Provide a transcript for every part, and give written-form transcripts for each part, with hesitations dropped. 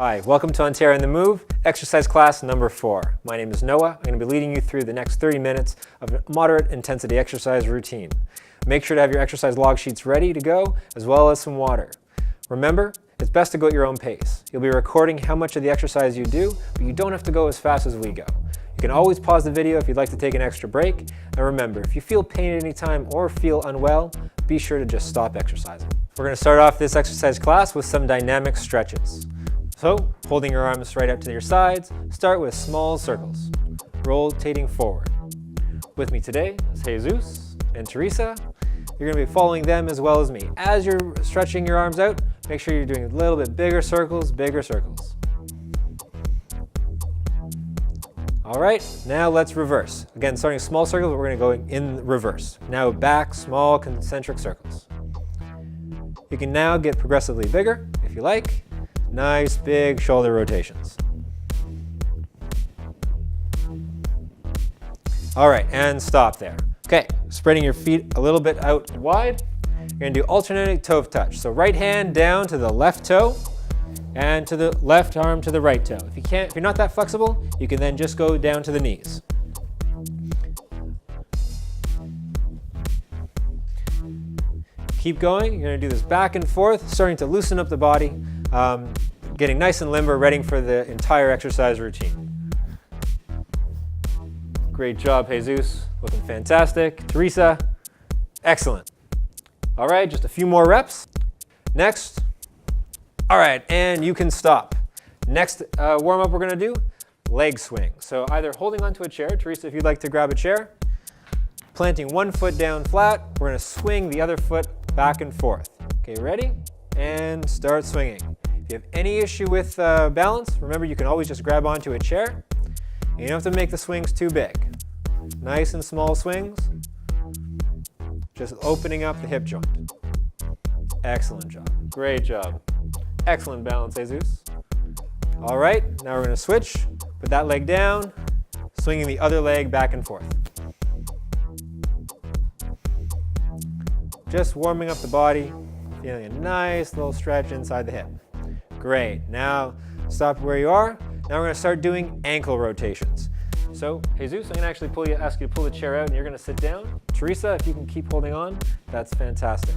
Hi, welcome to Ontario on the Move, exercise class number 4. My name is Noah. I'm going to be leading you through the next 30 minutes of a moderate intensity exercise routine. Make sure to have your exercise log sheets ready to go, as well as some water. Remember, it's best to go at your own pace. You'll be recording how much of the exercise you do, but you don't have to go as fast as we go. You can always pause the video if you'd like to take an extra break. And remember, if you feel pain at any time or feel unwell, be sure to just stop exercising. We're going to start off this exercise class with some dynamic stretches. So, holding your arms right out to your sides, start with small circles, rotating forward. With me today is Jesus and Teresa. You're going to be following them as well as me. As you're stretching your arms out, make sure you're doing a little bit bigger circles, bigger circles. All right, now let's reverse. Again, starting small circles, but we're going to go in reverse. Now back, small concentric circles. You can now get progressively bigger if you like. Nice big shoulder rotations. All right, and stop there. Okay, spreading your feet a little bit out wide. You're going to do alternating toe touch. So right hand down to the left toe and to the left arm to the right toe. If you're not that flexible, you can then just go down to the knees. Keep going. You're going to do this back and forth, starting to loosen up the body. Getting nice and limber, ready for the entire exercise routine. Great job, Jesus. Looking fantastic. Teresa, excellent. All right, just a few more reps. Next. All right, and you can stop. Next warm-up we're going to do, leg swing. So either holding onto a chair, Teresa, if you'd like to grab a chair, planting one foot down flat, we're going to swing the other foot back and forth. Okay, ready? And start swinging. If you have any issue with balance, remember you can always just grab onto a chair. You don't have to make the swings too big. Nice and small swings. Just opening up the hip joint. Excellent job. Great job. Excellent balance, Jesus. All right, now we're going to switch. Put that leg down, swinging the other leg back and forth. Just warming up the body. Feeling a nice little stretch inside the hip. Great. Now stop where you are. Now we're going to start doing ankle rotations. So, Jesus, I'm going to actually ask you to pull the chair out and you're going to sit down. Teresa, if you can keep holding on, that's fantastic.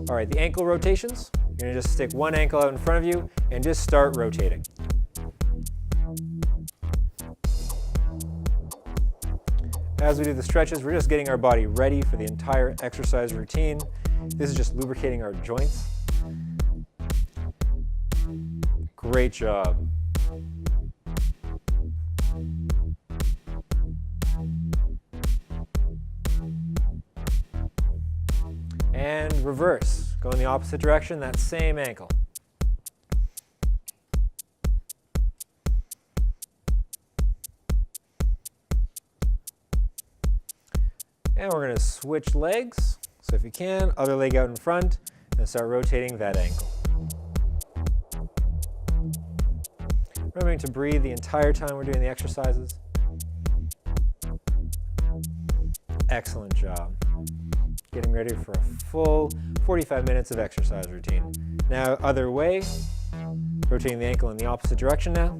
All right, the ankle rotations. You're going to just stick one ankle out in front of you and just start rotating. As we do the stretches, we're just getting our body ready for the entire exercise routine. This is just lubricating our joints. Great job. And reverse. Go in the opposite direction, that same ankle. And we're going to switch legs. So if you can, other leg out in front and start rotating that ankle. Remembering to breathe the entire time we're doing the exercises. Excellent job. Getting ready for a full 45 minutes of exercise routine. Now, other way. Rotating the ankle in the opposite direction now.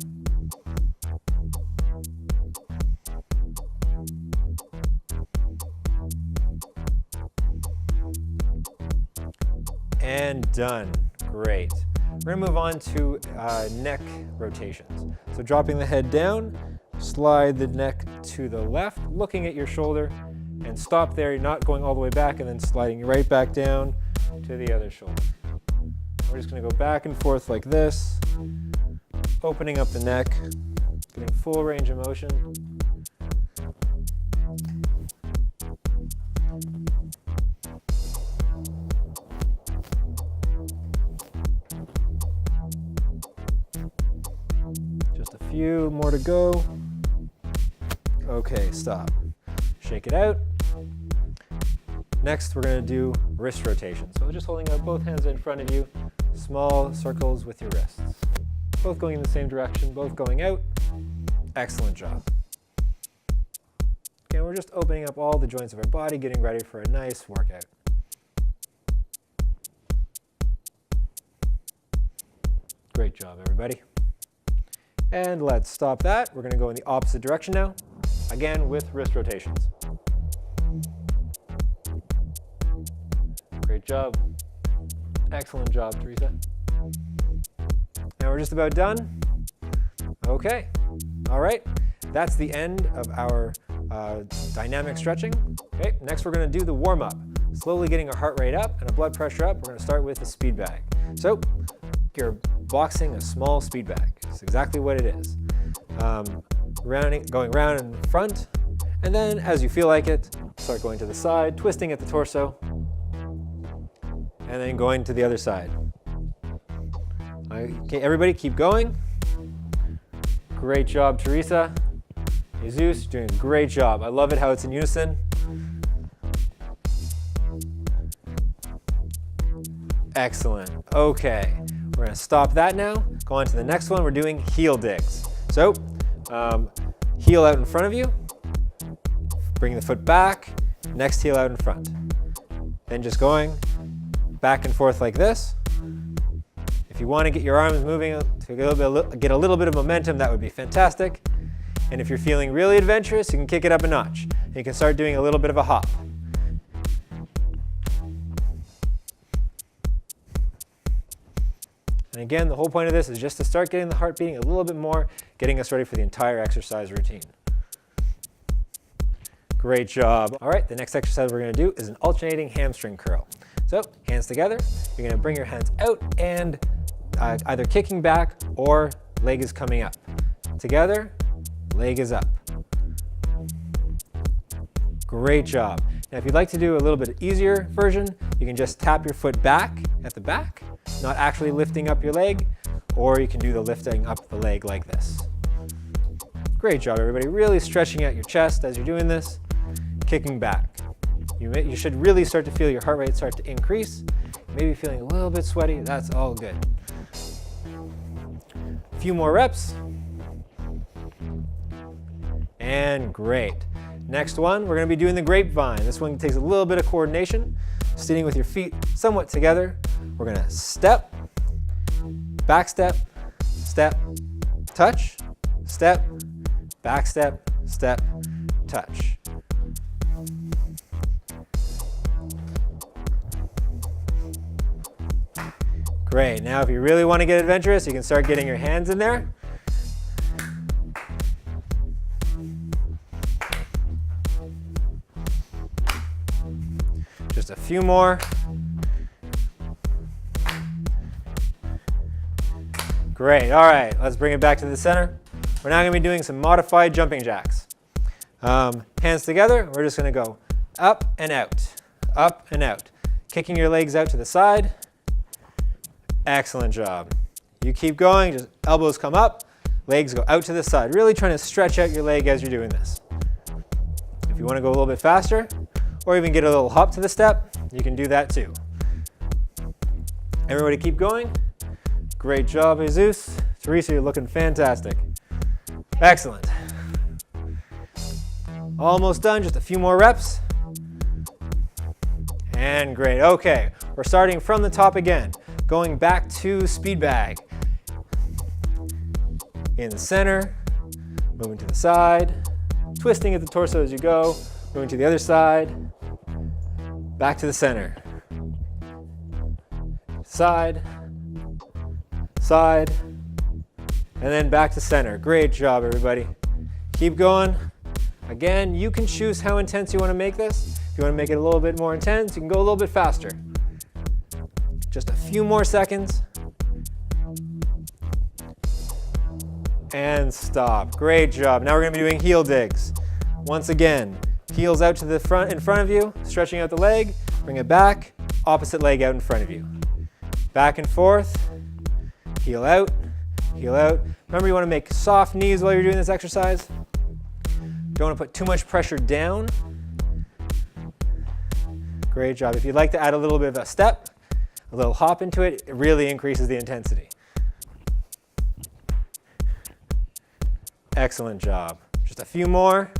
And done. Great. We're going to move on to neck rotations. So dropping the head down, slide the neck to the left, looking at your shoulder, and stop there. You're not going all the way back and then sliding right back down to the other shoulder. We're just going to go back and forth like this, opening up the neck, getting full range of motion. Few more to go. Okay, stop. Shake it out. Next, we're going to do wrist rotation. So just holding out both hands in front of you, small circles with your wrists. Both going in the same direction, both going out. Excellent job. Okay, we're just opening up all the joints of our body, getting ready for a nice workout. Great job, everybody. And let's stop that. We're going to go in the opposite direction now, again with wrist rotations. Great job. Excellent job, Teresa. Now we're just about done. Okay. All right. That's the end of our dynamic stretching. Okay. Next, we're going to do the warm-up. Slowly getting our heart rate up and our blood pressure up. We're going to start with the speed bag. So you're boxing a small speed bag. It's exactly what it is. Going round in front, and then as you feel like it, start going to the side, twisting at the torso, and then going to the other side. Okay, everybody keep going. Great job, Teresa. Jesus, you're doing a great job. I love it how it's in unison. Excellent. Okay, we're going to stop that now. Go on to the next one. We're doing heel digs. So, heel out in front of you. Bring the foot back. Next heel out in front. Then just going back and forth like this. If you want to get your arms moving to get a little bit of momentum, that would be fantastic. And if you're feeling really adventurous, you can kick it up a notch. You can start doing a little bit of a hop. And again, the whole point of this is just to start getting the heart beating a little bit more, getting us ready for the entire exercise routine. Great job. All right, the next exercise we're going to do is an alternating hamstring curl. So, hands together. You're going to bring your hands out and either kicking back or leg is coming up. Together, leg is up. Great job. Now, if you'd like to do a little bit easier version, you can just tap your foot back at the back, not actually lifting up your leg, or you can do the lifting up the leg like this. Great job, everybody. Really stretching out your chest as you're doing this, kicking back. You should really start to feel your heart rate start to increase. Maybe feeling a little bit sweaty, that's all good. A few more reps. And great. Next one, we're going to be doing the grapevine. This one takes a little bit of coordination. Sitting with your feet somewhat together. We're going to step, back step, step, touch, step, back step, step, touch. Great. Now if you really want to get adventurous, you can start getting your hands in there. Just a few more. Great. All right, let's bring it back to the center. We're now going to be doing some modified jumping jacks. Hands together. We're just going to go up and out, kicking your legs out to the side. Excellent job. You keep going, just elbows come up, legs go out to the side. Really trying to stretch out your leg as you're doing this. If you want to go a little bit faster, or even get a little hop to the step, you can do that too. Everybody keep going. Great job, Jesus. Teresa, you're looking fantastic. Excellent. Almost done, just a few more reps. And great, okay. We're starting from the top again. Going back to speed bag. In the center, moving to the side, twisting at the torso as you go, moving to the other side, back to the center. Side, side, and then back to center. Great job, everybody. Keep going. Again, you can choose how intense you want to make this. If you want to make it a little bit more intense, you can go a little bit faster. Just a few more seconds. And stop. Great job. Now we're going to be doing heel digs. Once again, heels out to the front in front of you, stretching out the leg, bring it back, opposite leg out in front of you. Back and forth, heel out, heel out. Remember, you want to make soft knees while you're doing this exercise. Don't want to put too much pressure down. Great job. If you'd like to add a little bit of a step, a little hop into it, it really increases the intensity. Excellent job. Just a few more.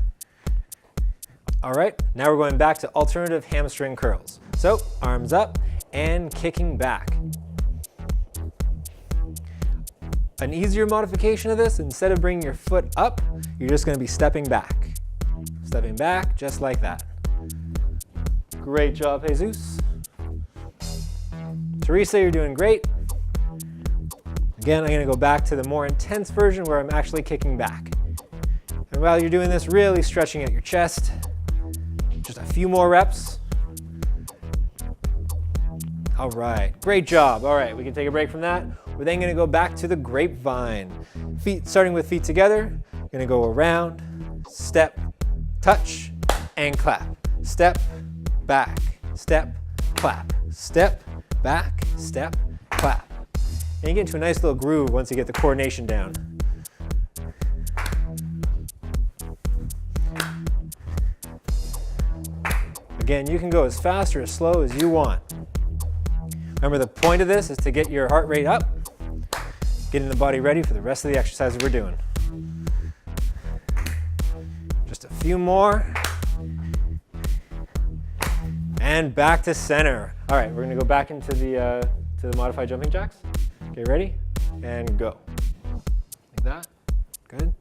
All right, now we're going back to alternative hamstring curls. So, arms up and kicking back. An easier modification of this, instead of bringing your foot up, you're just going to be stepping back. Stepping back just like that. Great job, Jesus. Teresa, you're doing great. Again, I'm going to go back to the more intense version where I'm actually kicking back. And while you're doing this, really stretching out your chest. Just a few more reps. All right, great job. All right, we can take a break from that. We're then going to go back to the grapevine. Feet, starting with feet together. Going to go around, step, touch, and clap. Step, back, step, clap. Step, back, step, clap. And you get into a nice little groove once you get the coordination down. Again, you can go as fast or as slow as you want. Remember, the point of this is to get your heart rate up, getting the body ready for the rest of the exercises we're doing. Just a few more. And back to center. All right, we're going to go back into the modified jumping jacks. Okay, ready? And go. Like that. Good.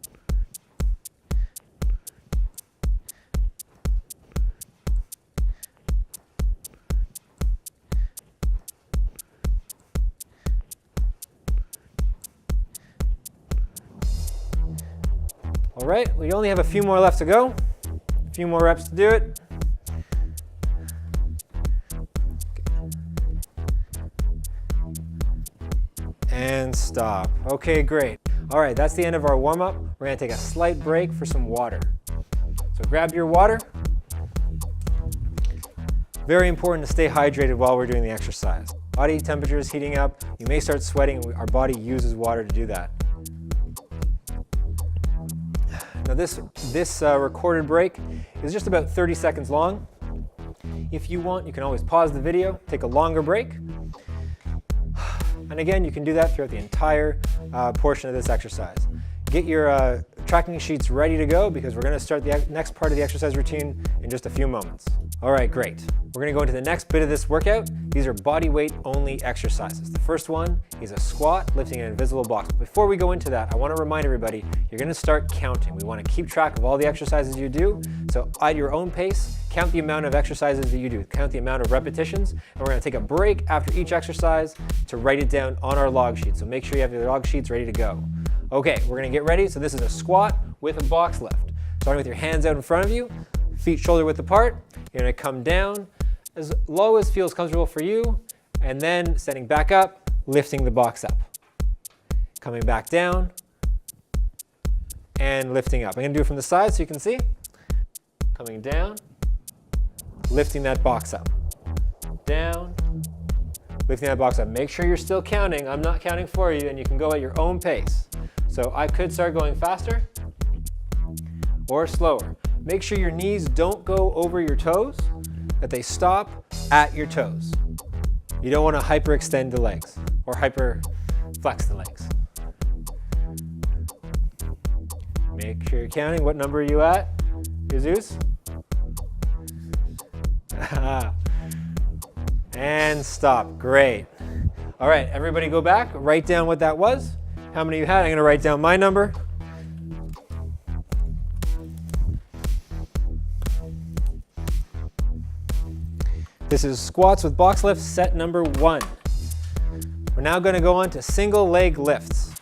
All right, we only have a few more left to go. A few more reps to do it. And stop. Okay, great. All right, that's the end of our warm-up. We're gonna take a slight break for some water. So grab your water. Very important to stay hydrated while we're doing the exercise. Body temperature is heating up. You may start sweating. Our body uses water to do that. Now this recorded break is just about 30 seconds long. If you want, you can always pause the video, take a longer break. And again, you can do that throughout the entire portion of this exercise. Get your tracking sheets ready to go because we're going to start the next part of the exercise routine in just a few moments. All right, great. We're going to go into the next bit of this workout. These are body weight only exercises. The first one is a squat, lifting an invisible box. But before we go into that, I want to remind everybody, you're going to start counting. We want to keep track of all the exercises you do. So at your own pace, count the amount of exercises that you do, count the amount of repetitions, and we're going to take a break after each exercise to write it down on our log sheet. So make sure you have your log sheets ready to go. Okay, we're going to get ready. So this is a squat with a box lift. Starting with your hands out in front of you, feet shoulder width apart. You're going to come down as low as feels comfortable for you, and then standing back up, lifting the box up. Coming back down, and lifting up. I'm going to do it from the side so you can see. Coming down, lifting that box up. Down, lifting that box up. Make sure you're still counting. I'm not counting for you, and you can go at your own pace. So I could start going faster or slower. Make sure your knees don't go over your toes, that they stop at your toes. You don't want to hyperextend the legs or hyperflex the legs. Make sure you're counting. What number are you at, Jesus? And stop. Great. All right, everybody go back. Write down what that was. How many you had? I'm going to write down my number. This is squats with box lifts, set number 1. We're now going to go on to single leg lifts.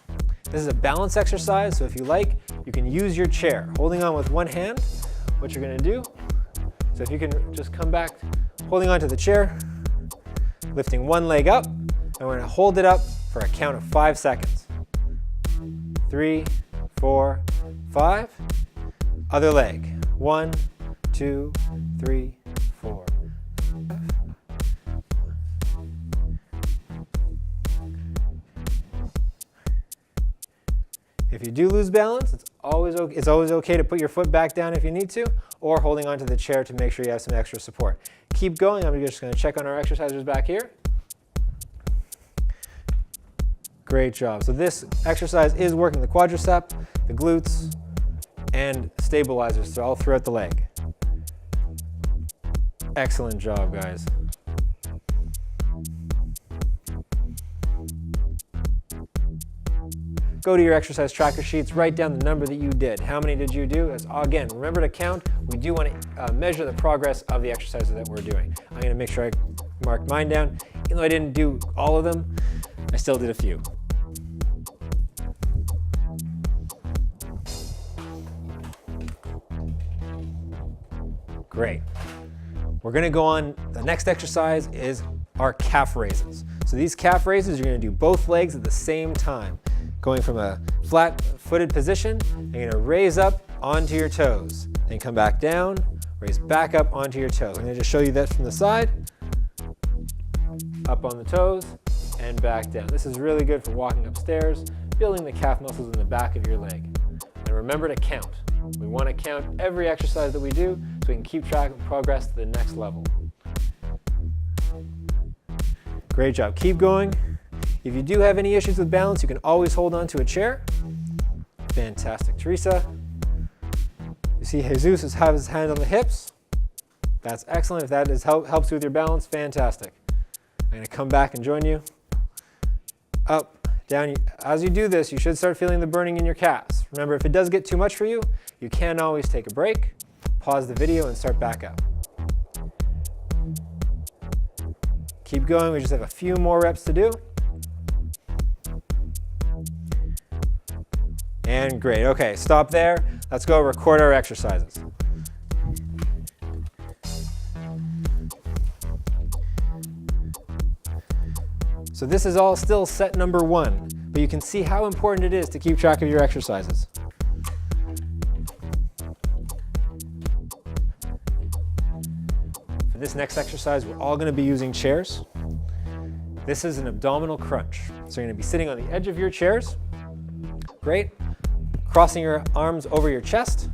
This is a balance exercise, so if you like, you can use your chair. Holding on with one hand, what you're going to do, so if you can just come back, holding on to the chair, lifting one leg up, and we're going to hold it up for a count of 5 seconds. 3, 4, 5. Other leg. 1, 2, 3, 4. If you do lose balance, it's always okay to put your foot back down if you need to, or holding onto the chair to make sure you have some extra support. Keep going. I'm just going to check on our exercisers back here. Great job. So this exercise is working the quadricep, the glutes, and stabilizers all throughout the leg. Excellent job, guys. go to your exercise tracker sheets, write down the number that you did. How many did you do? Again, remember to count. We do want to measure the progress of the exercises that we're doing. I'm going to make sure I mark mine down. Even though I didn't do all of them, I still did a few. Great. We're going to go on, the next exercise is our calf raises. So these calf raises, you're going to do both legs at the same time. Going from a flat-footed position, you're going to raise up onto your toes. Then come back down, raise back up onto your toes. I'm going to just show you that from the side. Up on the toes and back down. This is really good for walking upstairs, building the calf muscles in the back of your leg. And remember to count. We want to count every exercise that we do so we can keep track of progress to the next level. Great job. Keep going. If you do have any issues with balance, you can always hold on to a chair. Fantastic. Teresa. You see Jesus has his hand on the hips. That's excellent. If that helps you with your balance, fantastic. I'm going to come back and join you. Up, down. As you do this, you should start feeling the burning in your calves. Remember, if it does get too much for you, you can always take a break, pause the video, and start back up. Keep going. We just have a few more reps to do. And great. Okay, stop there. Let's go record our exercises. So this is all still set number 1, but you can see how important it is to keep track of your exercises. For this next exercise, we're all going to be using chairs. This is an abdominal crunch. So you're going to be sitting on the edge of your chairs. Great. Crossing your arms over your chest,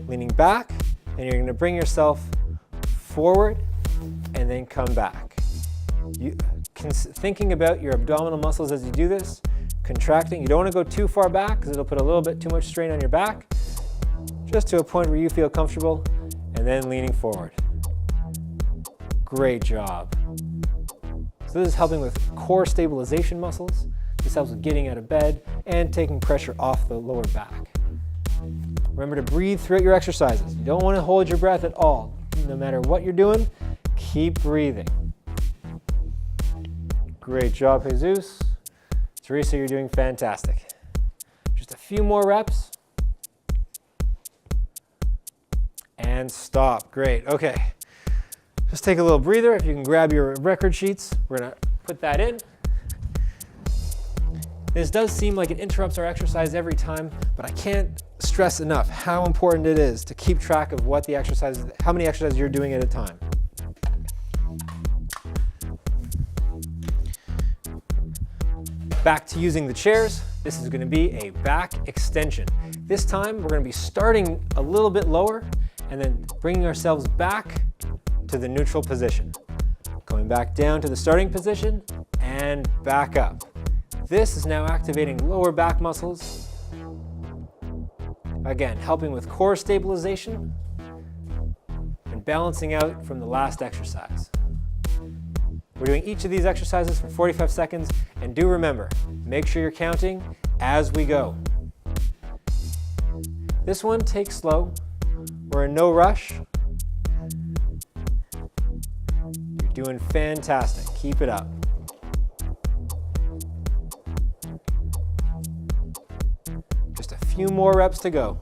leaning back, and you're going to bring yourself forward and then come back. Thinking about your abdominal muscles as you do this, contracting. You don't want to go too far back because it'll put a little bit too much strain on your back. Just to a point where you feel comfortable, and then leaning forward. Great job. So this is helping with core stabilization muscles. This helps with getting out of bed and taking pressure off the lower back. Remember to breathe throughout your exercises. You don't want to hold your breath at all. No matter what you're doing, keep breathing. Great job, Jesus. Teresa, you're doing fantastic. Just a few more reps. And stop. Great. Okay. Just take a little breather. If you can grab your record sheets, we're going to put that in. This does seem like it interrupts our exercise every time, but I can't stress enough how important it is to keep track of what the exercises, how many exercises you're doing at a time. Back to using the chairs. This is going to be a back extension. This time we're going to be starting a little bit lower and then bringing ourselves back to the neutral position. Going back down to the starting position and back up. This is now activating lower back muscles. Again, helping with core stabilization and balancing out from the last exercise. We're doing each of these exercises for 45 seconds, and do remember, make sure you're counting as we go. This one, take slow. We're in no rush. You're doing fantastic. Keep it up. Just a few more reps to go.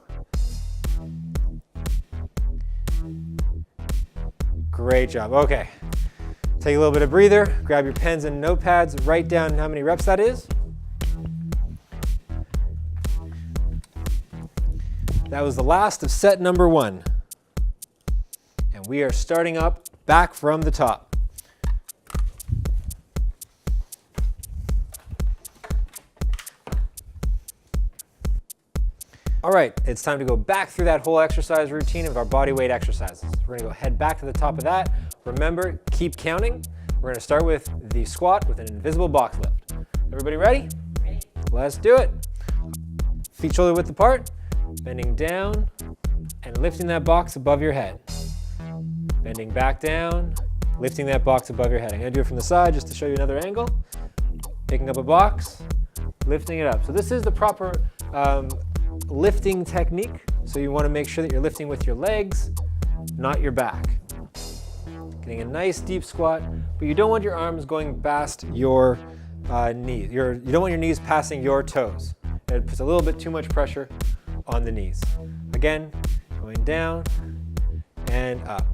Great job. Okay. Take a little bit of breather, grab your pens and notepads, write down how many reps that is. That was the last of set number 1. And we are starting up back from the top. All right, it's time to go back through that whole exercise routine of our body weight exercises. We're gonna go head back to the top of that. Remember, keep counting. We're gonna start with the squat with an invisible box lift. Everybody ready? Ready. Let's do it. Feet shoulder width apart, bending down and lifting that box above your head. Bending back down, lifting that box above your head. I'm gonna do it from the side just to show you another angle. Picking up a box, lifting it up. So this is the proper lifting technique. So you want to make sure that you're lifting with your legs, not your back. Getting a nice deep squat, but you don't want your arms going past your knees. You don't want your knees passing your toes. It puts a little bit too much pressure on the knees. Again, going down and up.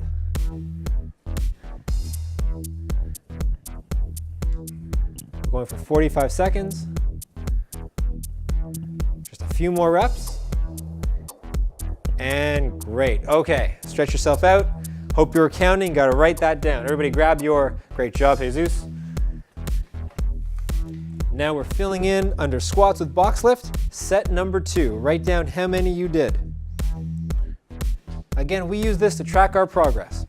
We're going for 45 seconds. Just a few more reps. And great. Okay, stretch yourself out. Hope you were counting. Got to write that down. Everybody grab your, great job, Jesus. Now we're filling in under squats with box lift. Set number 2. Write down how many you did. Again, we use this to track our progress.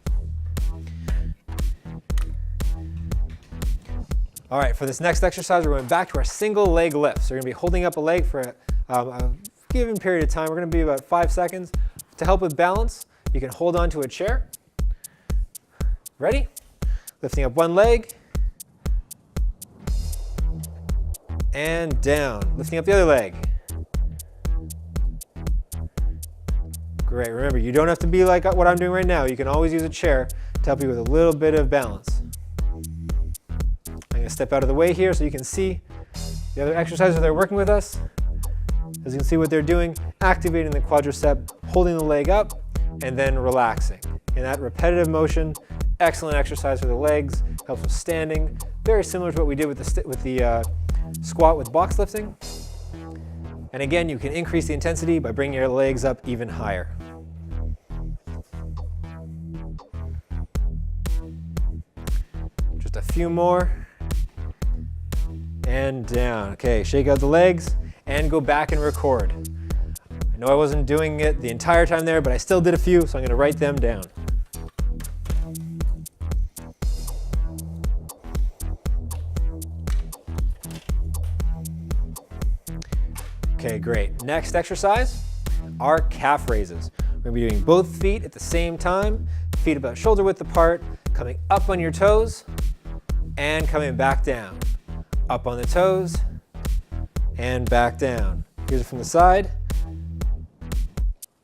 All right, for this next exercise, we're going back to our single leg lifts. So we're going to be holding up a leg for a given period of time. We're going to be about 5 seconds. To help with balance, you can hold on to a chair. Ready? Lifting up one leg. And down. Lifting up the other leg. Great. Remember, you don't have to be like what I'm doing right now. You can always use a chair to help you with a little bit of balance. I'm going to step out of the way here so you can see the other exercises they're working with us. As you can see what they're doing, activating the quadricep, holding the leg up, and then relaxing. In that repetitive motion, excellent exercise for the legs, helps with standing. Very similar to what we did with the squat with box lifting. And again, you can increase the intensity by bringing your legs up even higher. Just a few more. And down. Okay, shake out the legs and go back and record. I know I wasn't doing it the entire time there, but I still did a few, so I'm going to write them down. Okay, great. Next exercise are calf raises. We're going to be doing both feet at the same time, feet about shoulder width apart, coming up on your toes and coming back down. Up on the toes and back down. Here's it from the side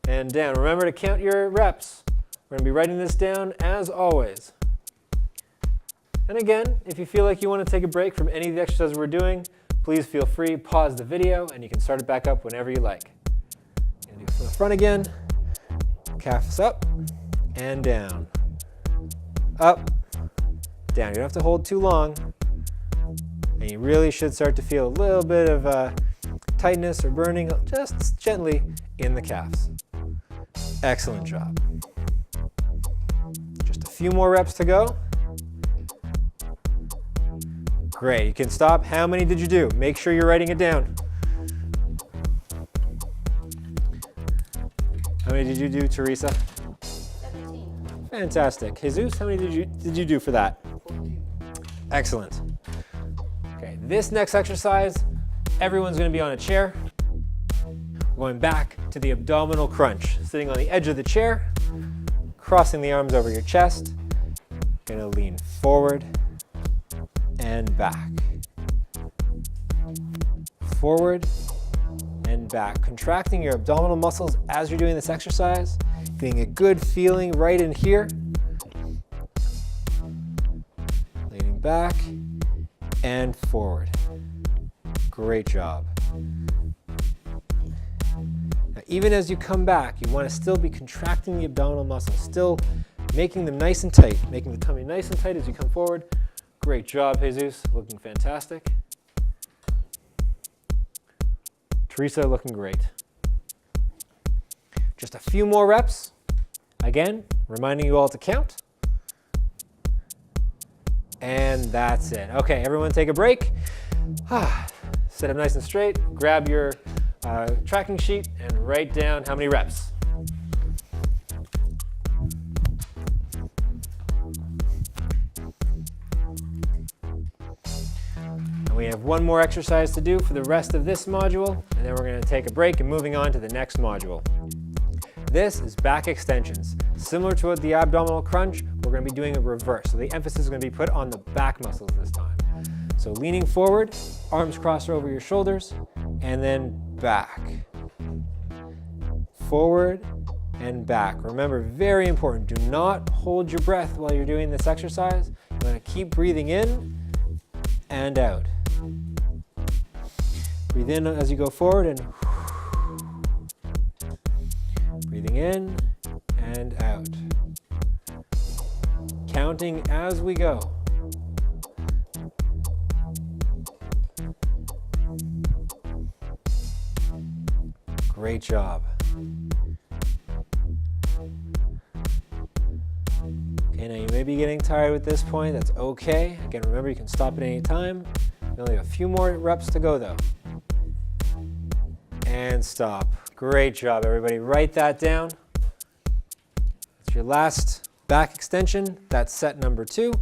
and down. Remember to count your reps. We're going to be writing this down as always. And again, if you feel like you want to take a break from any of the exercises we're doing, please feel free, pause the video, and you can start it back up whenever you like. Gonna do it from the front again. Calves up and down. Up, down. You don't have to hold too long. And you really should start to feel a little bit of tightness or burning just gently in the calves. Excellent job. Just a few more reps to go. Great, you can stop. How many did you do? Make sure you're writing it down. How many did you do, Teresa? 17. Fantastic. Jesus, how many did you do for that? 14. Excellent. Okay, this next exercise, everyone's going to be on a chair. We're going back to the abdominal crunch. Sitting on the edge of the chair, crossing the arms over your chest. Going to lean forward and back. Forward and back. Contracting your abdominal muscles as you're doing this exercise. Getting a good feeling right in here. Leaning back and forward. Great job. Now, even as you come back, you want to still be contracting the abdominal muscles, still making them nice and tight, making the tummy nice and tight as you come forward. Great job, Jesus. Looking fantastic. Teresa, looking great. Just a few more reps. Again, reminding you all to count. And that's it. Okay, everyone take a break. Sit up nice and straight. Grab your tracking sheet and write down how many reps. And we have one more exercise to do for the rest of this module, and then we're going to take a break and moving on to the next module. This is back extensions. Similar to the abdominal crunch, we're going to be doing a reverse. So the emphasis is going to be put on the back muscles this time. So leaning forward, arms crossed over your shoulders, and then back. Forward and back. Remember, very important, do not hold your breath while you're doing this exercise. You want to keep breathing in and out. Breathe in as you go forward and breathing in and out. Counting as we go. Great job. Okay, now you may be getting tired at this point. That's okay. Again, remember you can stop at any time. We only have a few more reps to go though. And stop. Great job, everybody. Write that down. It's your last back extension. That's set number 2.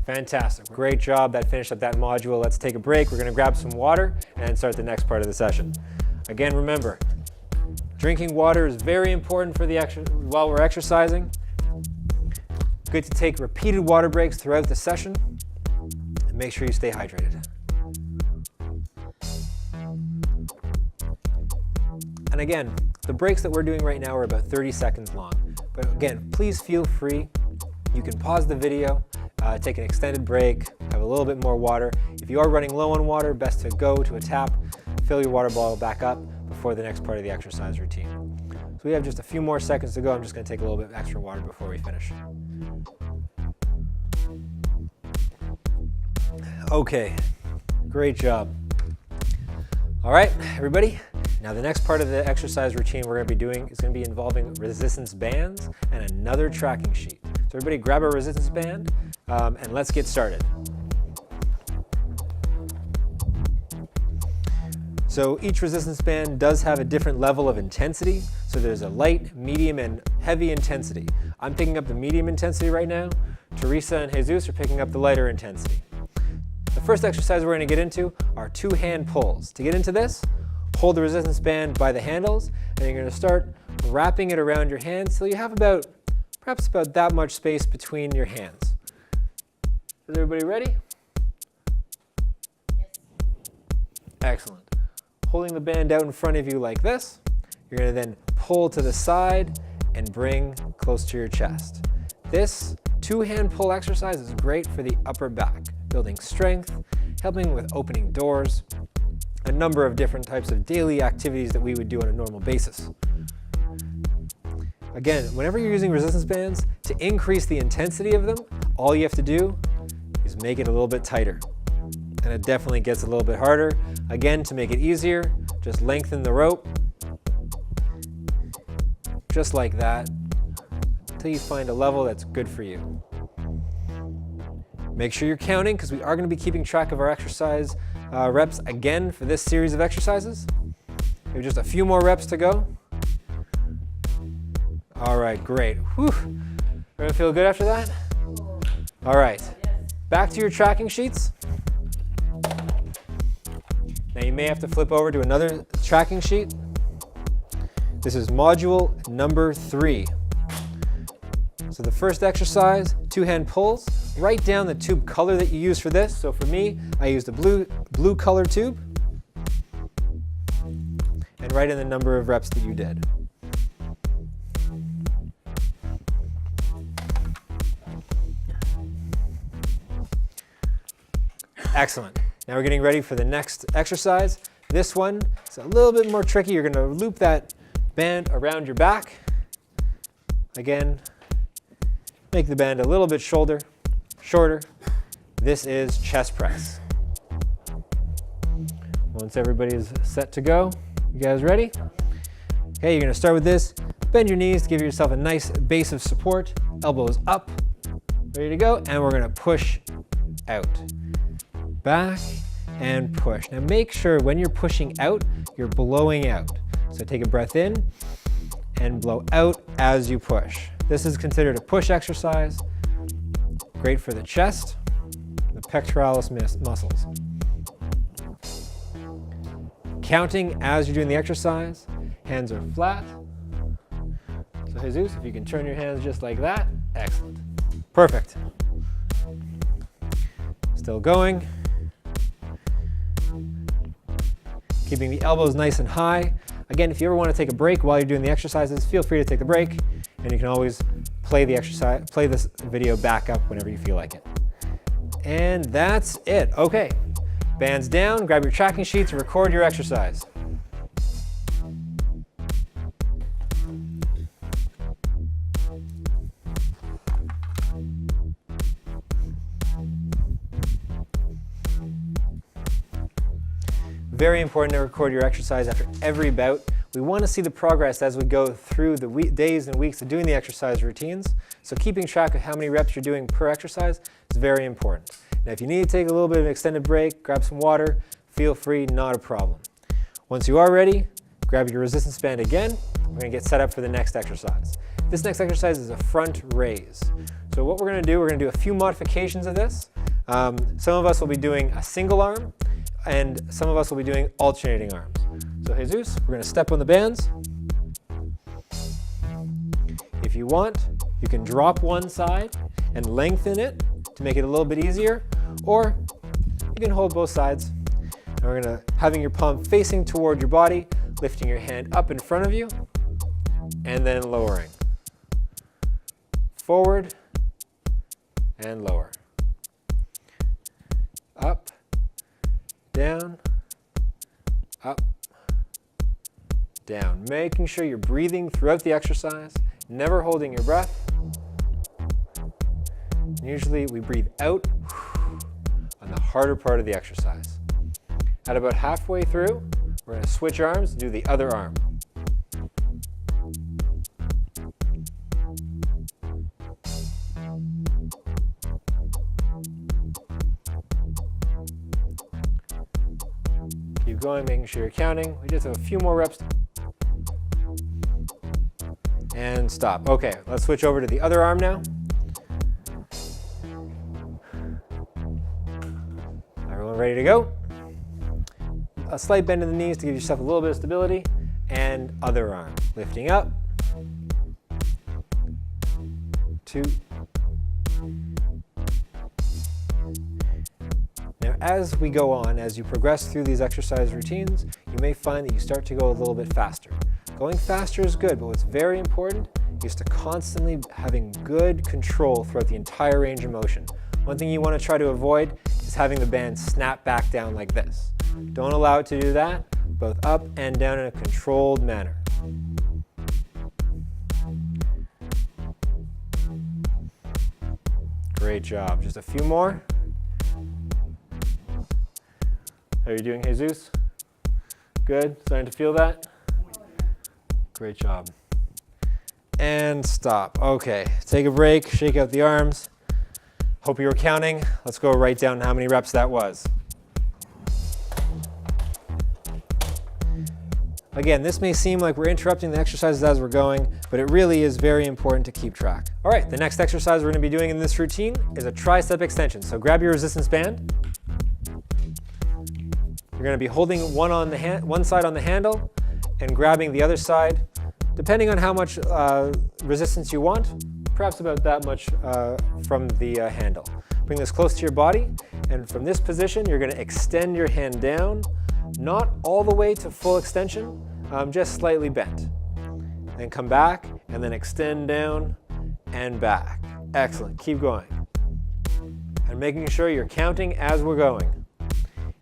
Fantastic. Great job. That finished up that module. Let's take a break. We're going to grab some water and start the next part of the session. Again, remember, drinking water is very important for while we're exercising. Good to take repeated water breaks throughout the session and make sure you stay hydrated. And again, the breaks that we're doing right now are about 30 seconds long. But again, please feel free. You can pause the video, take an extended break, have a little bit more water. If you are running low on water, best to go to a tap, fill your water bottle back up before the next part of the exercise routine. So we have just a few more seconds to go. I'm just going to take a little bit extra water before we finish. Okay, great job. All right, everybody. Now the next part of the exercise routine we're going to be doing is going to be involving resistance bands and another tracking sheet. So everybody grab a resistance band and let's get started. So each resistance band does have a different level of intensity. So there's a light, medium, and heavy intensity. I'm picking up the medium intensity right now. Teresa and Jesus are picking up the lighter intensity. The first exercise we're going to get into are 2-hand pulls. To get into this, hold the resistance band by the handles, and you're going to start wrapping it around your hands till you have perhaps about that much space between your hands. Is everybody ready? Yes. Excellent. Holding the band out in front of you like this, you're going to then pull to the side and bring close to your chest. This 2-hand pull exercise is great for the upper back, building strength, helping with opening doors, a number of different types of daily activities that we would do on a normal basis. Again, whenever you're using resistance bands, to increase the intensity of them, all you have to do is make it a little bit tighter. And it definitely gets a little bit harder. Again, to make it easier, just lengthen the rope, just like that, until you find a level that's good for you. Make sure you're counting, because we are going to be keeping track of our exercise reps again for this series of exercises. We have just a few more reps to go. All right, great. Whew. Everyone feel good after that? All right, back to your tracking sheets. Now you may have to flip over to another tracking sheet. This is module number 3. So the first exercise, 2-hand pulls. Write down the tube color that you use for this. So for me, I used a blue color tube. And write in the number of reps that you did. Excellent. Now we're getting ready for the next exercise. This one is a little bit more tricky. You're going to loop that band around your back. Again, make the band a little bit shorter. This is chest press. Once everybody is set to go, you guys ready? Okay, you're going to start with this. Bend your knees to give yourself a nice base of support. Elbows up. Ready to go. And we're going to push out. Back and push. Now make sure when you're pushing out, you're blowing out. So take a breath in and blow out as you push. This is considered a push exercise. Great for the chest, the pectoralis muscles. Counting as you're doing the exercise. Hands are flat. So Jesus, if you can turn your hands just like that, excellent. Perfect. Still going. Keeping the elbows nice and high. Again, if you ever want to take a break while you're doing the exercises, feel free to take the break, and you can always play this video back up whenever you feel like it. And that's it. Okay, bands down, grab your tracking sheets, and record your exercise. Very important to record your exercise after every bout. We want to see the progress as we go through the days and weeks of doing the exercise routines. So keeping track of how many reps you're doing per exercise is very important. Now if you need to take a little bit of an extended break, grab some water, feel free, not a problem. Once you are ready, grab your resistance band again. We're going to get set up for the next exercise. This next exercise is a front raise. So what we're going to do a few modifications of this. Some of us will be doing a single arm, and some of us will be doing alternating arms. So Jesus, we're going to step on the bands. If you want, you can drop one side and lengthen it to make it a little bit easier, or you can hold both sides. And we're going to having your palm facing toward your body, lifting your hand up in front of you, and then lowering. Forward and lower. Up, down, up, down. Making sure you're breathing throughout the exercise, never holding your breath. Usually we breathe out on the harder part of the exercise. At about halfway through, we're going to switch arms and do the other arm. Keep going, making sure you're counting. We just have a few more reps. And stop. Okay, let's switch over to the other arm now. Everyone ready to go? A slight bend in the knees to give yourself a little bit of stability. And other arm. Lifting up. 2. Now, as we go on, as you progress through these exercise routines, you may find that you start to go a little bit faster. Going faster is good, but what's very important is to constantly having good control throughout the entire range of motion. One thing you want to try to avoid is having the band snap back down like this. Don't allow it to do that, both up and down in a controlled manner. Great job. Just a few more. How are you doing, Jesus? Good? Starting to feel that? Great job. And stop. Okay, take a break, shake out the arms. Hope you were counting. Let's go right down how many reps that was. Again, this may seem like we're interrupting the exercises as we're going, but it really is very important to keep track. All right, the next exercise we're going to be doing in this routine is a tricep extension. So grab your resistance band. You're going to be holding one side on the handle and grabbing the other side, depending on how much resistance you want, perhaps about that much from the handle. Bring this close to your body, and from this position, you're going to extend your hand down, not all the way to full extension, just slightly bent. Then come back, and then extend down and back. Excellent. Keep going. And making sure you're counting as we're going.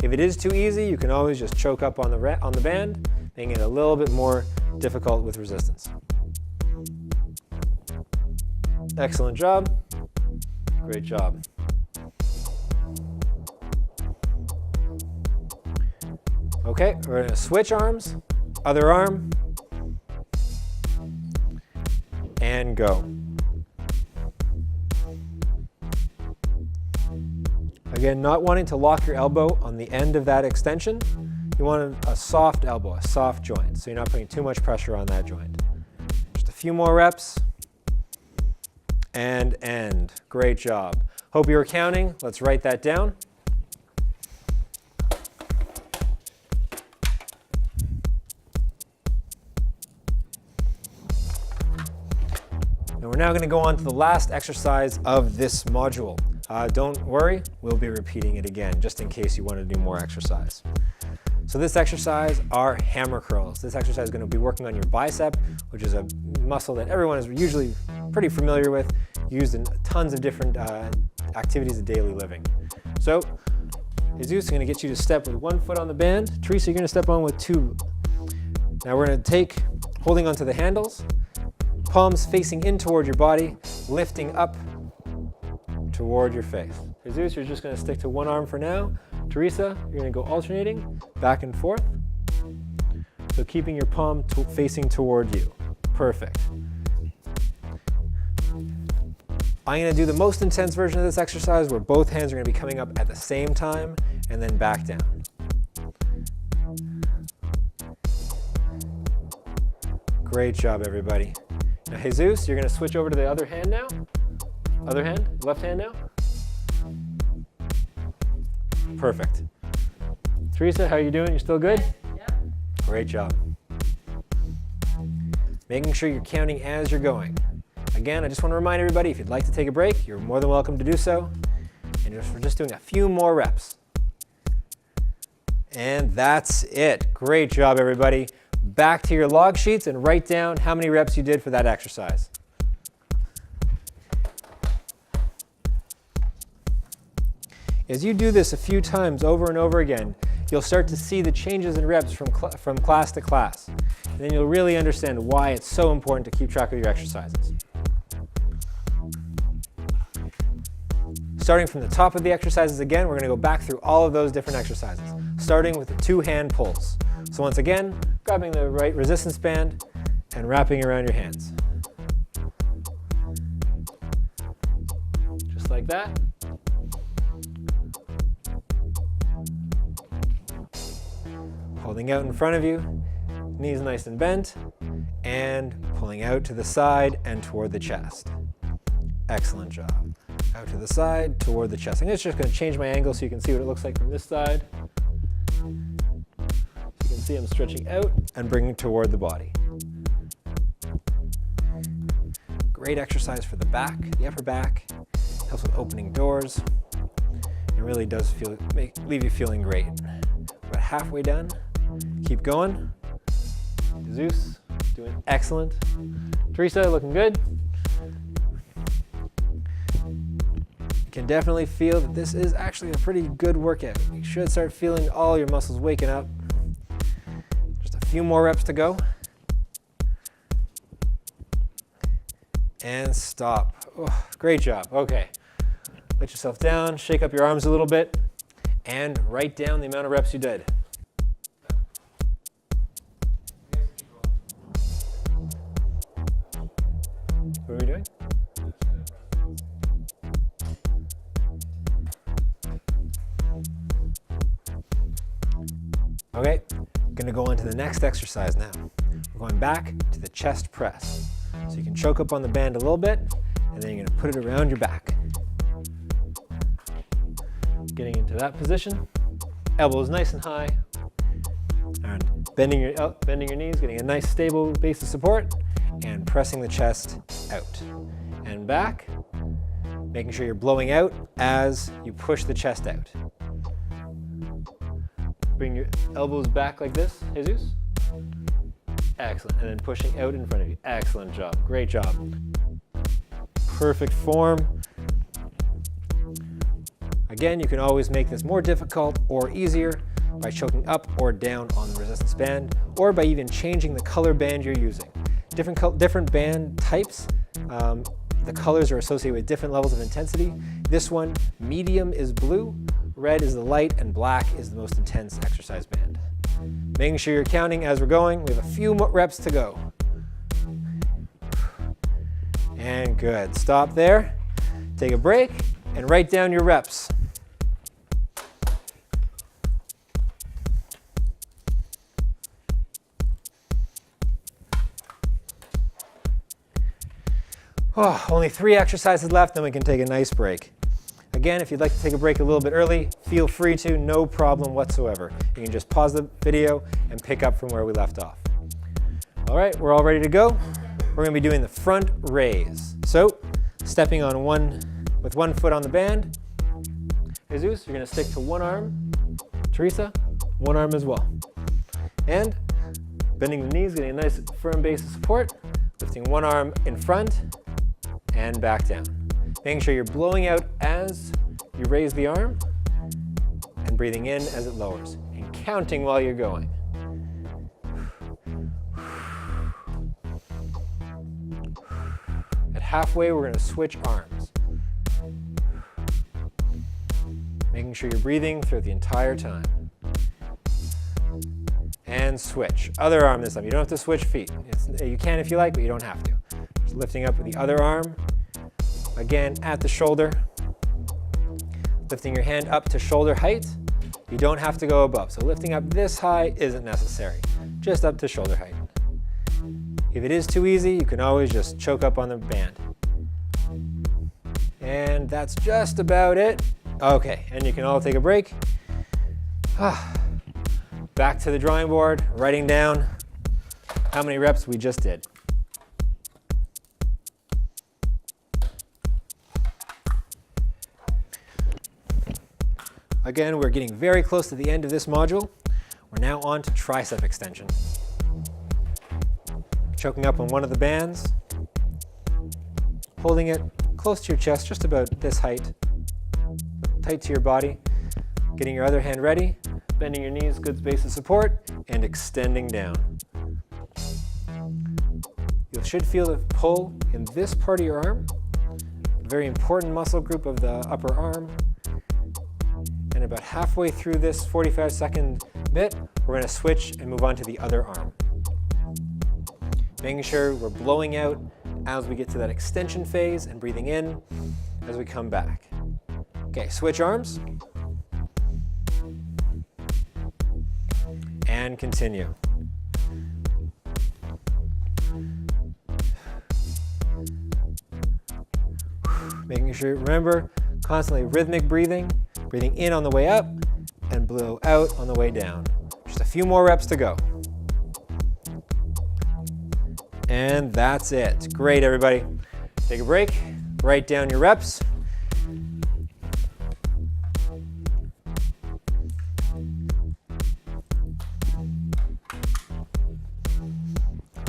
If it is too easy, you can always just choke up on the band, making it a little bit more difficult with resistance. Excellent job. Great job. Okay, we're going to switch arms, other arm, and go. Again, not wanting to lock your elbow on the end of that extension. You want a soft elbow, a soft joint, so you're not putting too much pressure on that joint. Just a few more reps, and end. Great job. Hope you were counting. Let's write that down. And we're now going to go on to the last exercise of this module. Don't worry, we'll be repeating it again, just in case you want to do more exercise. So this exercise are hammer curls. This exercise is going to be working on your bicep, which is a muscle that everyone is usually pretty familiar with, used in tons of different activities of daily living. So, Jesus is going to get you to step with one foot on the band. Teresa, you're going to step on with two. Now we're going to take, holding onto the handles, palms facing in toward your body, lifting up toward your face. Jesus, you're just going to stick to one arm for now. Teresa, you're going to go alternating back and forth. So keeping your palm facing toward you. Perfect. I'm going to do the most intense version of this exercise where both hands are going to be coming up at the same time and then back down. Great job, everybody. Now, Jesus, you're going to switch over to the other hand now. Other hand, left hand now. Perfect. Teresa, how are you doing? You still good? Yep. Great job. Making sure you're counting as you're going. Again, I just want to remind everybody, if you'd like to take a break, you're more than welcome to do so. And we're just doing a few more reps. And that's it. Great job, everybody. Back to your log sheets and write down how many reps you did for that exercise. As you do this a few times over and over again, you'll start to see the changes in reps from class to class. And then you'll really understand why it's so important to keep track of your exercises. Starting from the top of the exercises again, we're going to go back through all of those different exercises, starting with the two-hand pulls. So once again, grabbing the right resistance band and wrapping around your hands. Just like that. Holding out in front of you, knees nice and bent, and pulling out to the side and toward the chest. Excellent job. Out to the side, toward the chest. I'm just going to change my angle so you can see what it looks like from this side. So you can see I'm stretching out and bringing toward the body. Great exercise for the back, the upper back. Helps with opening doors. It really does leave you feeling great. We're about halfway done. Keep going. Jesus, doing excellent. Teresa, looking good. You can definitely feel that this is actually a pretty good workout. You should start feeling all your muscles waking up. Just a few more reps to go. And stop. Oh, great job. Okay. Let yourself down, shake up your arms a little bit, and write down the amount of reps you did. What are we doing? Okay, I'm going to go on to the next exercise now. We're going back to the chest press. So you can choke up on the band a little bit, and then you're going to put it around your back. Getting into that position. Elbows nice and high. And bending your knees, getting a nice stable base of support, and pressing the chest out. And back, making sure you're blowing out as you push the chest out. Bring your elbows back like this, Jesus. Excellent. And then pushing out in front of you. Excellent job. Great job. Perfect form. Again, you can always make this more difficult or easier by choking up or down on the resistance band, or by even changing the color band you're using. Different band types, the colors are associated with different levels of intensity. This one, medium is blue, red is the light, and black is the most intense exercise band. Making sure you're counting as we're going. We have a few more reps to go. And good. Stop there. Take a break and write down your reps. Oh, only 3 exercises left, then we can take a nice break. Again, if you'd like to take a break a little bit early, feel free to, no problem whatsoever. You can just pause the video and pick up from where we left off. All right, we're all ready to go. we're going to be doing the front raise. So, stepping on with one foot on the band. Jesus, you're going to stick to one arm. Teresa, one arm as well. And bending the knees, getting a nice firm base of support. Lifting one arm in front and back down. Making sure you're blowing out as you raise the arm and breathing in as it lowers. And counting while you're going. At halfway, we're going to switch arms. Making sure you're breathing throughout the entire time. And switch. Other arm this time. You don't have to switch feet. You can if you like, but you don't have to. Just lifting up with the other arm. Again, at the shoulder. Lifting your hand up to shoulder height. You don't have to go above. So lifting up this high isn't necessary. Just up to shoulder height. If it is too easy, you can always just choke up on the band. And that's just about it. Okay, and you can all take a break. Back to the drawing board, writing down how many reps we just did. Again, we're getting very close to the end of this module. We're now on to tricep extension. Choking up on one of the bands, holding it close to your chest, just about this height, tight to your body, getting your other hand ready, bending your knees, good space of support, and extending down. You should feel a pull in this part of your arm, a very important muscle group of the upper arm. And about halfway through this 45-second bit, we're going to switch and move on to the other arm. Making sure we're blowing out as we get to that extension phase and breathing in as we come back. Okay, switch arms. And continue. Making sure, remember, constantly rhythmic breathing. Breathing in on the way up and blow out on the way down. Just a few more reps to go. And that's it. Great, everybody. Take a break, write down your reps.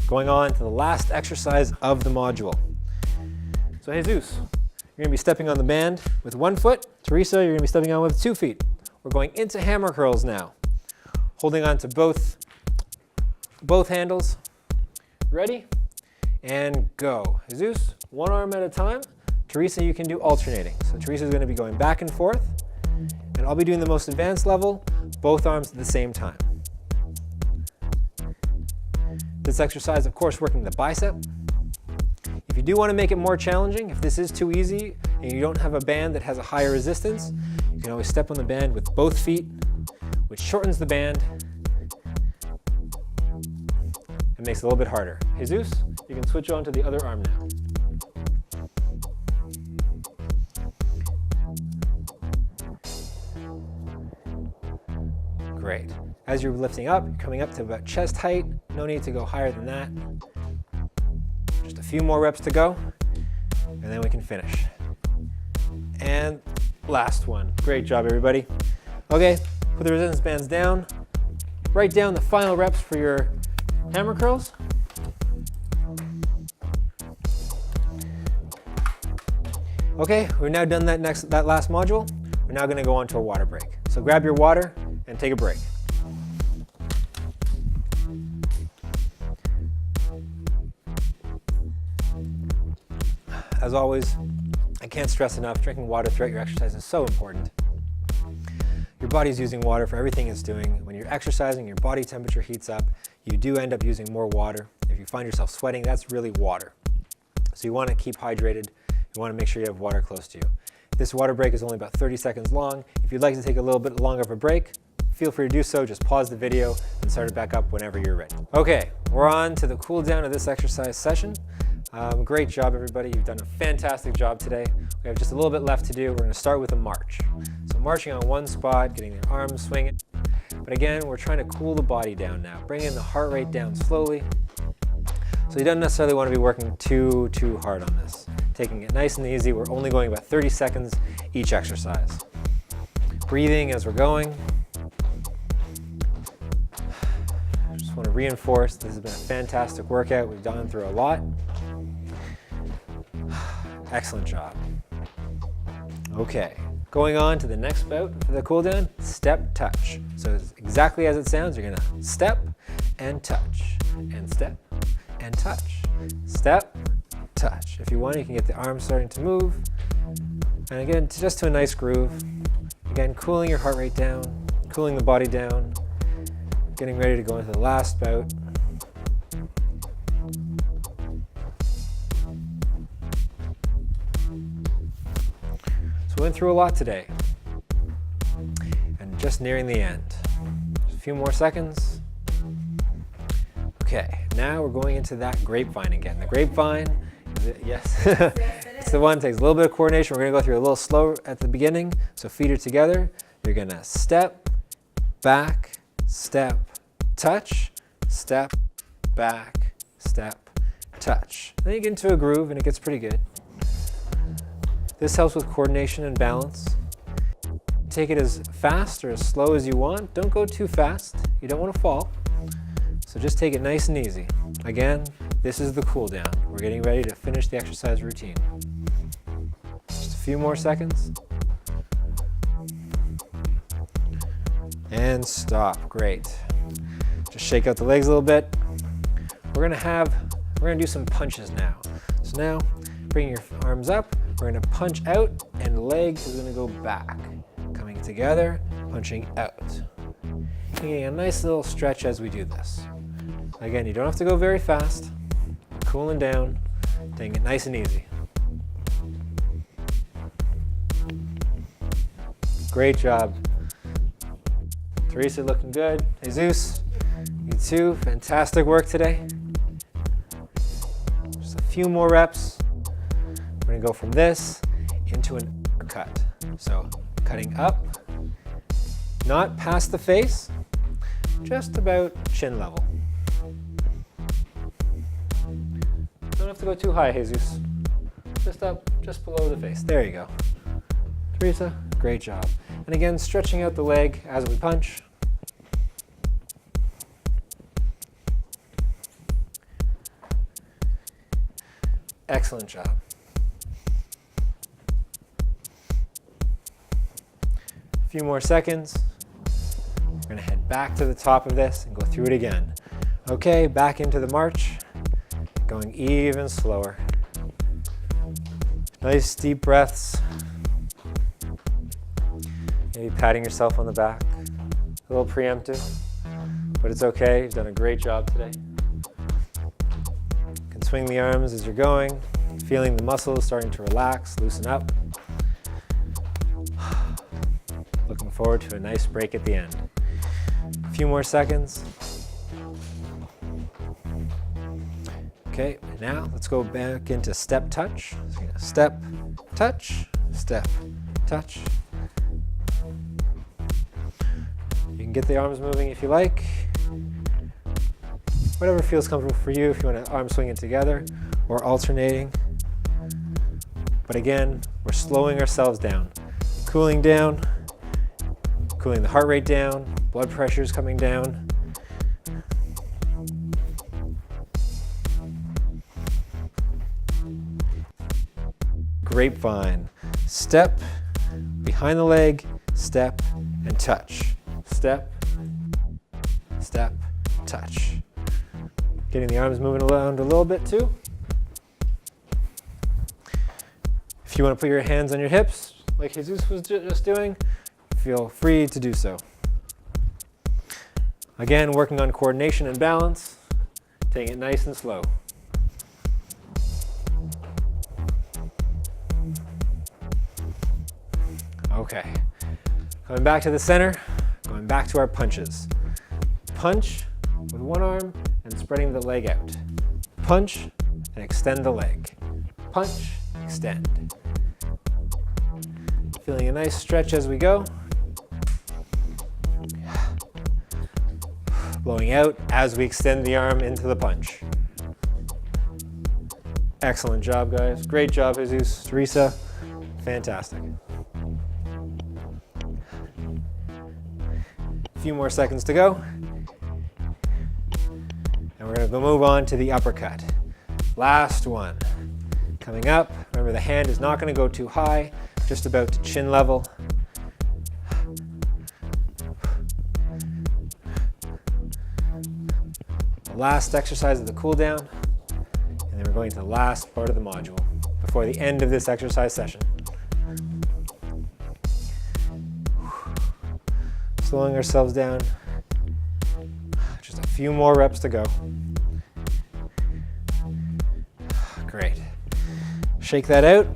Going on to the last exercise of the module. So Jesus, you're going to be stepping on the band with one foot. Teresa, you're going to be stepping on with 2 feet. We're going into hammer curls now. Holding on to both handles. Ready? And go. Jesus, one arm at a time. Teresa, you can do alternating. So Teresa is going to be going back and forth. And I'll be doing the most advanced level, both arms at the same time. This exercise, of course, working the bicep. If you do want to make it more challenging, if this is too easy and you don't have a band that has a higher resistance, you can always step on the band with both feet, which shortens the band and makes it a little bit harder. Jesus, you can switch on to the other arm now. Great. As you're lifting up, you're coming up to about chest height. No need to go higher than that. Just a few more reps to go, and then we can finish. And last one. Great job, everybody. Okay, put the resistance bands down. Write down the final reps for your hammer curls. Okay, we've now done that last module. We're now going to go on to a water break. So grab your water and take a break. As always, I can't stress enough, drinking water throughout your exercise is so important. Your body's using water for everything it's doing. When you're exercising, your body temperature heats up. You do end up using more water. If you find yourself sweating, that's really water. So you want to keep hydrated. You want to make sure you have water close to you. This water break is only about 30 seconds long. If you'd like to take a little bit longer of a break, feel free to do so. Just pause the video and start it back up whenever you're ready. Okay, we're on to the cool down of this exercise session. Great job, everybody. You've done a fantastic job today. We have just a little bit left to do. We're going to start with a march. So marching on one spot, getting the arms swinging. But again, we're trying to cool the body down now. Bringing the heart rate down slowly. So you don't necessarily want to be working too hard on this. Taking it nice and easy. We're only going about 30 seconds each exercise. Breathing as we're going. Just want to reinforce this has been a fantastic workout. We've gone through a lot. Excellent job. Okay, going on to the next bout for the cool down, step touch. So it's exactly as it sounds, you're gonna step and touch, and step and touch, step, touch. If you want, you can get the arms starting to move. And again, just to a nice groove. Again, cooling your heart rate down, cooling the body down, getting ready to go into the last bout. So we went through a lot today, and just nearing the end. Just a few more seconds. Okay, now we're going into that grapevine again. The grapevine, yes, it's the one that takes a little bit of coordination. We're gonna go through a little slow at the beginning. So feet are together. You're gonna step, back, step, touch, step, back, step, touch. Then you get into a groove and it gets pretty good. This helps with coordination and balance. Take it as fast or as slow as you want. Don't go too fast. You don't want to fall. So just take it nice and easy. Again, this is the cool down. We're getting ready to finish the exercise routine. Just a few more seconds. And stop. Great. Just shake out the legs a little bit. We're gonna do some punches now. So now, bring your arms up. We're gonna punch out, and leg is gonna go back. Coming together, punching out. Getting a nice little stretch as we do this. Again, you don't have to go very fast. Cooling down, taking it nice and easy. Great job. Teresa looking good. Jesus, you too. Fantastic work today. Just a few more reps. We're gonna go from this into an uppercut. So cutting up, not past the face, just about chin level. Don't have to go too high, Jesus. Just up, just below the face. There you go. Teresa, great job. And again, stretching out the leg as we punch. Excellent job. A few more seconds. We're gonna head back to the top of this and go through it again. Okay, back into the march, going even slower. Nice deep breaths. Maybe patting yourself on the back. A little preemptive, but it's okay. You've done a great job today. You can swing the arms as you're going, feeling the muscles starting to relax, loosen up. Looking forward to a nice break at the end. A few more seconds. Okay, now let's go back into step touch. So step, touch, step, touch. You can get the arms moving if you like. Whatever feels comfortable for you, if you want to arm swing it together or alternating. But again, we're slowing ourselves down, cooling down, cooling the heart rate down, blood pressure is coming down. Grapevine. Step, behind the leg, step, and touch. Step, step, touch. Getting the arms moving around a little bit too. If you want to put your hands on your hips, like Jesus was just doing, feel free to do so. Again, working on coordination and balance, taking it nice and slow. Okay, coming back to the center, going back to our punches. Punch with one arm and spreading the leg out. Punch and extend the leg. Punch, extend. Feeling a nice stretch as we go. Blowing out as we extend the arm into the punch. Excellent job, guys. Great job, Jesus. Teresa, fantastic. A few more seconds to go. And we're going to move on to the uppercut. Last one. Coming up. Remember, the hand is not going to go too high, just about to chin level. The last exercise of the cool down. And then we're going to the last part of the module before the end of this exercise session. Slowing ourselves down. Just a few more reps to go. Great. Shake that out.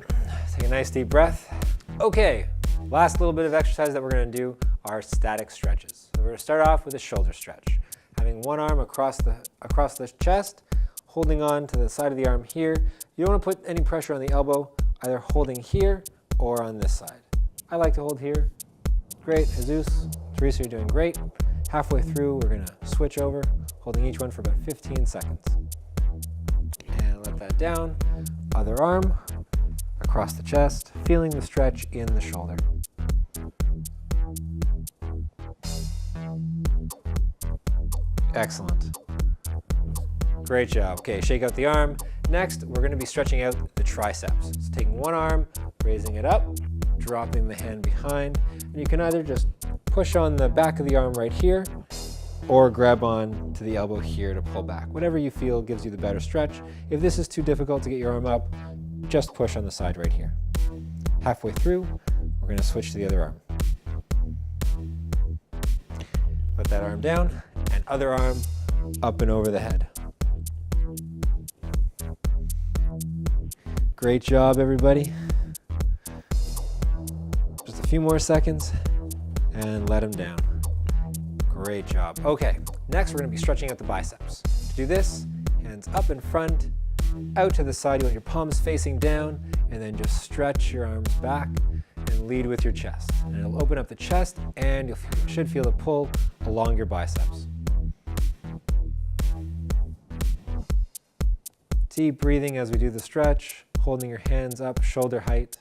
Take a nice deep breath. Okay, last little bit of exercise that we're going to do are static stretches. So we're going to start off with a shoulder stretch. Having one arm across the chest, holding on to the side of the arm here. You don't want to put any pressure on the elbow, either holding here or on this side. I like to hold here. Great, Jesus, Teresa, you're doing great. Halfway through, we're going to switch over, holding each one for about 15 seconds. And let that down. Other arm across the chest, feeling the stretch in the shoulder. Excellent. Great job. Okay, shake out the arm. Next, we're going to be stretching out the triceps. So taking one arm, raising it up, dropping the hand behind. And you can either just push on the back of the arm right here or grab on to the elbow here to pull back. Whatever you feel gives you the better stretch. If this is too difficult to get your arm up, just push on the side right here. Halfway through, we're going to switch to the other arm. Let that arm down, and other arm up and over the head. Great job, everybody. Just a few more seconds, and let them down. Great job. Okay, next we're going to be stretching out the biceps. To do this, hands up in front, out to the side. You want your palms facing down, and then just stretch your arms back and lead with your chest. And it'll open up the chest, and you should feel a pull along your biceps. Deep breathing as we do the stretch, holding your hands up, shoulder height.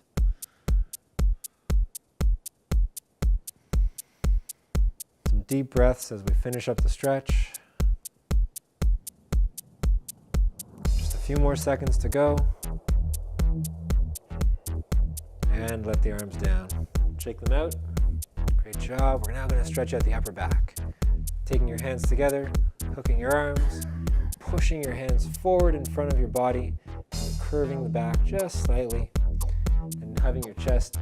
Some deep breaths as we finish up the stretch. Just a few more seconds to go. And let the arms down. Shake them out. Great job. We're now going to stretch out the upper back. Taking your hands together, hooking your arms, pushing your hands forward in front of your body, and curving the back just slightly, and having your chest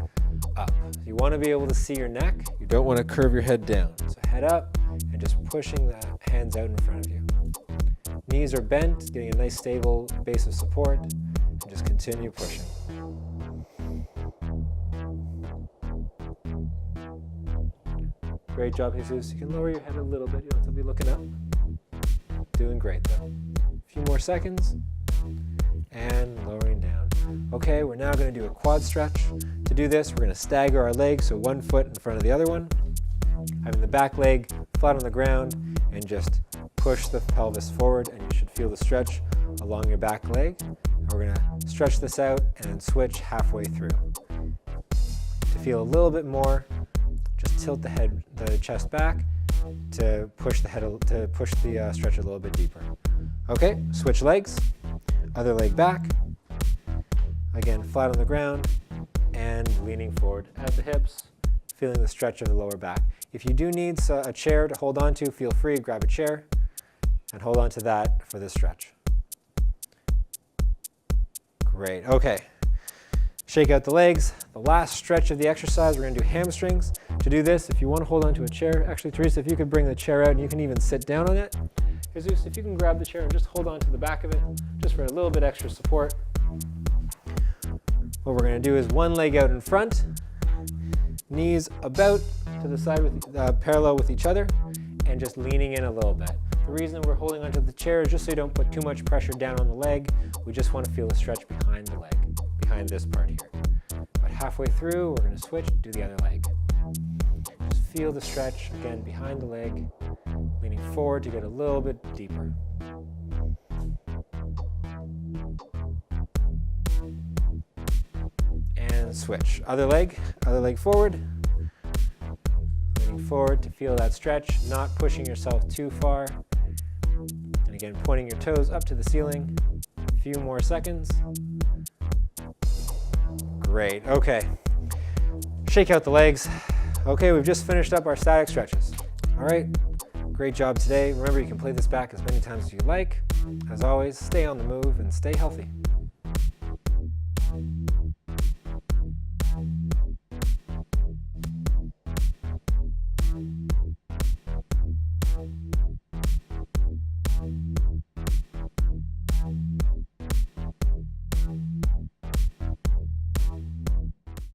up. So you want to be able to see your neck. You don't want to curve your head down. So head up and just pushing the hands out in front of you. Knees are bent, getting a nice stable base of support, and just continue pushing. Great job, Jesus. You can lower your head a little bit. You don't have to be looking up. Doing great, though. A few more seconds. And lowering down. Okay, we're now going to do a quad stretch. To do this, we're going to stagger our legs, so one foot in front of the other one. Having the back leg flat on the ground, and just push the pelvis forward, and you should feel the stretch along your back leg. And we're going to stretch this out and switch halfway through. To feel a little bit more, just tilt the chest back to push the stretch a little bit deeper. Okay, switch legs. Other leg back. Again, flat on the ground and leaning forward at the hips, feeling the stretch of the lower back. If you do need a chair to hold on to, feel free, grab a chair and hold on to that for this stretch. Great, okay. Shake out the legs. The last stretch of the exercise, we're going to do hamstrings. To do this, if you want to hold on to a chair, actually, Teresa, if you could bring the chair out and you can even sit down on it. Jesus, if you can grab the chair and just hold on to the back of it, just for a little bit extra support. What we're going to do is one leg out in front, knees about to the side, parallel with each other, and just leaning in a little bit. The reason we're holding onto the chair is just so you don't put too much pressure down on the leg. We just want to feel the stretch behind the leg, behind this part here. But halfway through, we're going to switch, do the other leg. Just feel the stretch, again, behind the leg, leaning forward to get a little bit deeper. Let's switch. Other leg forward. Leaning forward to feel that stretch, not pushing yourself too far. And again, pointing your toes up to the ceiling. A few more seconds. Great, okay. Shake out the legs. Okay, we've just finished up our static stretches. All right, great job today. Remember, you can play this back as many times as you like. As always, stay on the move and stay healthy.